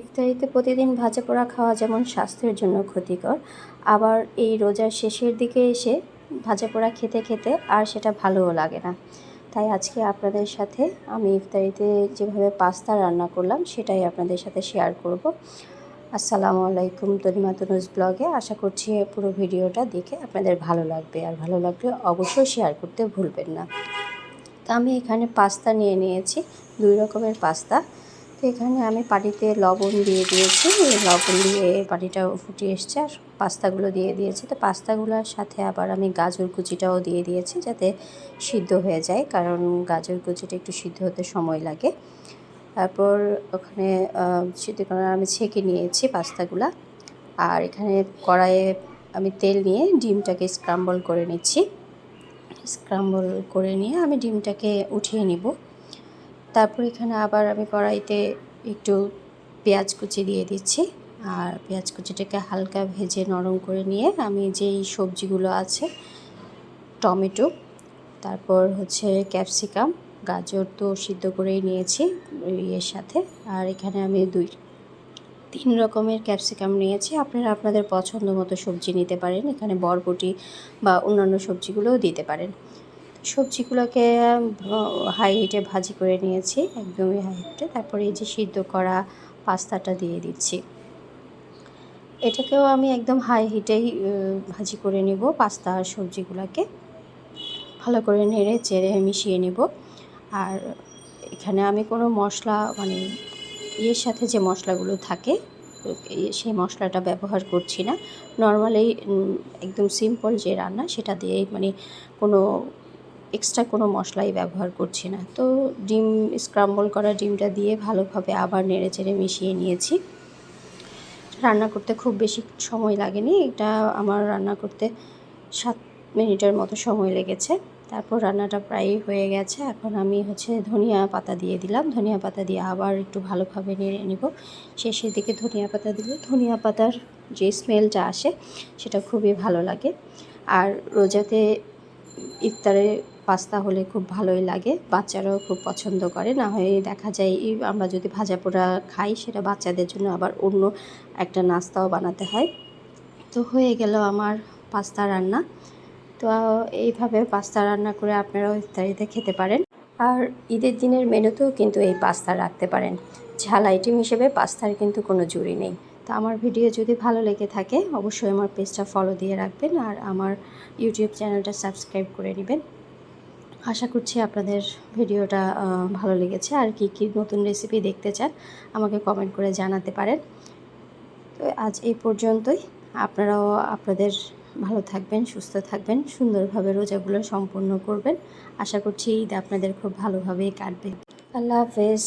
ইফতারিতে প্রতিদিন ভাজা পোড়া খাওয়া যেমন স্বাস্থ্যের জন্য ক্ষতিকর, আবার এই রোজার শেষের দিকে এসে ভাজা পোড়া খেতে খেতে আর সেটা ভালোও লাগে না। তাই আজকে আপনাদের সাথে আমি ইফতারিতে যেভাবে পাস্তা রান্না করলাম সেটাই আপনাদের সাথে শেয়ার করব। আসসালামু আলাইকুম, তনিমা তনুজ ব্লগে। আশা করছি পুরো ভিডিওটা দেখে আপনাদের ভালো লাগবে, আর ভালো লাগলে অবশ্যই শেয়ার করতে ভুলবেন না। তো আমি এখানে পাস্তা নিয়ে নিয়েছি, 2 রকমের পাস্তা। তো এখানে আমি পানিতে লবণ দিয়ে দিয়েছি, লবণ দিয়ে পানিটা ফুটে এসছে আর পাস্তাগুলো দিয়ে দিয়েছি। তো পাস্তাগুলোর সাথে আবার আমি গাজর কুচিটাও দিয়ে দিয়েছি যাতে সিদ্ধ হয়ে যায়, কারণ গাজর কুচিটা একটু সিদ্ধ হতে সময় লাগে। তারপর ওখানে সিদ্ধ করে আমি ছেঁকে নিয়েছি পাস্তাগুলা। আর এখানে কড়াইয়ে আমি তেল নিয়ে ডিমটাকে স্ক্রাম্বল করে নিচ্ছি। স্ক্রাম্বল করে নিয়ে আমি ডিমটাকে উঠিয়ে নিব। তারপর এখানে আবার আমি কড়াইতে একটু পেঁয়াজ কুচি দিয়ে দিচ্ছি, আর পেঁয়াজ কুচিটাকে হালকা ভেজে নরম করে নিয়ে আমি যেই সবজিগুলো আছে, টমেটো, তারপর হচ্ছে ক্যাপসিকাম, গাজর তো সিদ্ধ করেই নিয়েছি এর সাথে। আর এখানে আমি 2-3 রকমের ক্যাপসিকাম নিয়েছি। আপনারা আপনাদের পছন্দ মতো সবজি নিতে পারেন, এখানে বরবটি বা অন্যান্য সবজিগুলোও দিতে পারেন। সবজিগুলোকে হাই হিটে ভাজি করে নিয়েছি, একদমই হাই হিটে। তারপরে এই যে সিদ্ধ করা পাস্তাটা দিয়ে দিচ্ছি, এটাকেও আমি একদম হাই হিটেই ভাজি করে নেব। পাস্তা আর সবজিগুলোকে ভালো করে নেড়ে চেড়ে মিশিয়ে নেব। আর এখানে আমি কোনো মশলা মানে এর সাথে যে মশলাগুলো থাকে সেই মশলাটা ব্যবহার করছি না। নর্মালি একদম সিম্পল যে রান্না সেটা দিয়েই, মানে কোনো এক্সট্রা কোনো মশলাই ব্যবহার করছি না। তো ডিম স্ক্রাম্বল করা ডিমটা দিয়ে ভালোভাবে আবার নেড়ে চেড়ে মিশিয়ে নিয়েছি। রান্না করতে খুব বেশি সময় লাগেনি, এটা আমার রান্না করতে 7 মিনিটের মতো সময় লেগেছে। তারপর রান্নাটা প্রায় হয়ে গেছে। এখন আমি ধনিয়া পাতা দিয়ে দিলাম। ধনিয়া পাতা দিয়ে আবার একটু ভালোভাবে নেড়ে নেব। শেষের দিকে ধনিয়া পাতা দিলে ধনিয়া পাতার যে স্মেলটা আসে সেটা খুবই ভালো লাগে। আর রোজাতে ইফতারে পাস্তা হলে খুব ভালোই লাগে, বাচ্চারাও খুব পছন্দ করে। না হয় দেখা যায় আমরা যদি ভাজা পোড়া খাই সেটা বাচ্চাদের জন্য আবার অন্য একটা নাস্তাও বানাতে হয়। তো হয়ে গেল আমার পাস্তা রান্না। তো এইভাবে পাস্তা রান্না করে আপনারাও ইফতারিতে খেতে পারেন। আর ঈদের দিনের মেনুতেও কিন্তু এই পাস্তা রাখতে পারেন। ঝাল আইটেম হিসেবে পাস্তার কিন্তু কোনো জুড়ি নেই। তো আমার ভিডিও যদি ভালো লেগে থাকে অবশ্যই আমার পেজটা ফলো দিয়ে রাখবেন, আর আমার ইউটিউব চ্যানেলটা সাবস্ক্রাইব করে নেবেন। আশা করছি আপনাদের ভিডিওটা ভালো লেগেছে। আর কি কি নতুন রেসিপি দেখতে চান আমাকে কমেন্ট করে জানাতে পারেন। তো আজ এই পর্যন্তই। আপনারাও আপনাদের ভালো থাকবেন, সুস্থ থাকবেন, সুন্দরভাবে রোজাগুলো সম্পূর্ণ করবেন। আশা করছি ঈদ আপনাদের খুব ভালোভাবেই কাটবে। আল্লাহ হাফেজ।